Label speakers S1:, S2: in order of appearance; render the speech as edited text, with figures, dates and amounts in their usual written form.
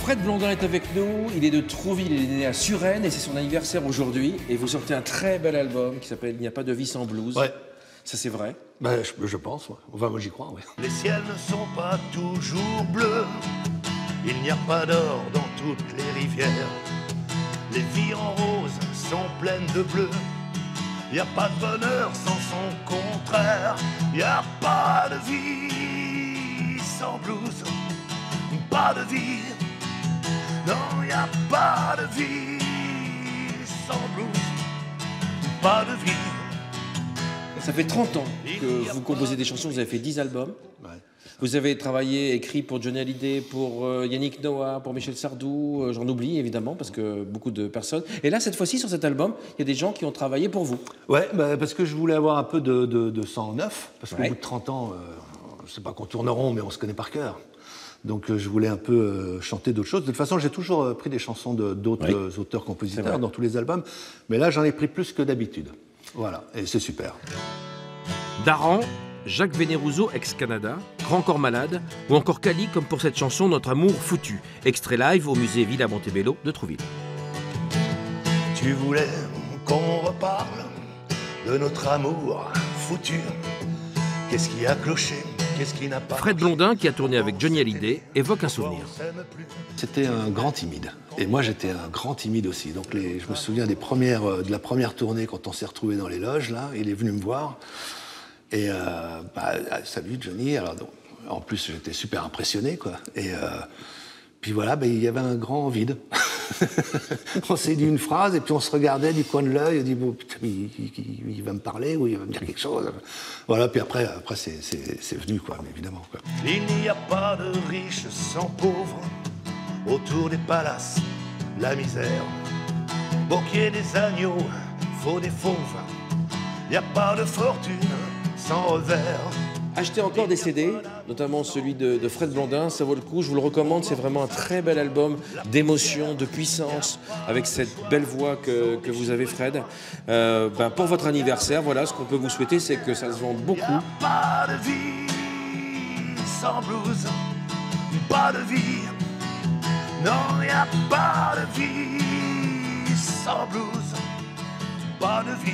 S1: Fred Blondin est avec nous, il est de Trouville, il est né à Suresnes et c'est son anniversaire aujourd'hui. Et vous sortez un très bel album qui s'appelle Il n'y a pas de vie sans blues.
S2: Ouais.
S1: Ça c'est vrai?
S2: Ben, je pense, ouais. Enfin, moi j'y crois, ouais.
S3: Les ciels ne sont pas toujours bleus, il n'y a pas d'or dans toutes les rivières. Les vies en rose sont pleines de bleu, il n'y a pas de bonheur sans son contraire. Il n'y a pas de vie sans blues, pas de vie. Non, il n'y a pas de vie sans blues, pas de vie.
S1: Ça fait 30 ans que vous composez des chansons, vous avez fait 10 albums.
S2: Ouais.
S1: Vous avez travaillé, écrit pour Johnny Hallyday, pour Yannick Noah, pour Michel Sardou, j'en oublie évidemment parce que beaucoup de personnes. Et là, cette fois-ci, sur cet album, il y a des gens qui ont travaillé pour vous.
S2: Ouais, bah, parce que je voulais avoir un peu de sang neuf, parce qu'au
S1: Ouais.
S2: bout de 30 ans, je sais pas qu'on tourne rond, mais on se connaît par cœur. Donc je voulais un peu chanter d'autres choses. De toute façon, j'ai toujours pris des chansons d'autres
S1: Oui.
S2: auteurs-compositeurs dans tous les albums, mais là, j'en ai pris plus que d'habitude. Voilà, et c'est super.
S4: Daran, Jacques Vénérouzeau, ex-Canada, Grand Corps Malade, ou encore Cali, comme pour cette chanson Notre amour foutu, extrait live au musée Villa Montebello de Trouville.
S3: Tu voulais qu'on reparle de notre amour foutu. Qu'est-ce qui a cloché? Qu'est-ce qui n'a pas?
S4: Fred Blondin, qui a tourné avec Johnny Hallyday, évoque un souvenir.
S2: C'était un grand timide. Et moi, j'étais un grand timide aussi. Donc je me souviens de la première tournée, quand on s'est retrouvés dans les loges, là, il est venu me voir. Et salut Johnny. Alors, donc, en plus, j'étais super impressionné, quoi. Et puis voilà, il y avait un grand vide. On s'est dit une phrase et puis on se regardait du coin de l'œil. On dit bon, putain, il va me parler ou il va me dire quelque chose. Voilà. Puis après c'est venu, quoi, mais évidemment, quoi.
S3: Il n'y a pas de riches sans pauvres, autour des palaces, la misère. Beau qu'il y ait des agneaux, faut des fauves. Il n'y a pas de fortune sans revers.
S1: Achetez encore des CD, notamment celui de Fred Blondin, ça vaut le coup, je vous le recommande, c'est vraiment un très bel album d'émotion, de puissance, avec cette belle voix que vous avez, Fred. Pour votre anniversaire, voilà, ce qu'on peut vous souhaiter, c'est que ça se vende beaucoup.
S3: Il n'y a pas de vie sans blues, pas de vie. Non, il n'y a pas de vie sans blues, pas de vie.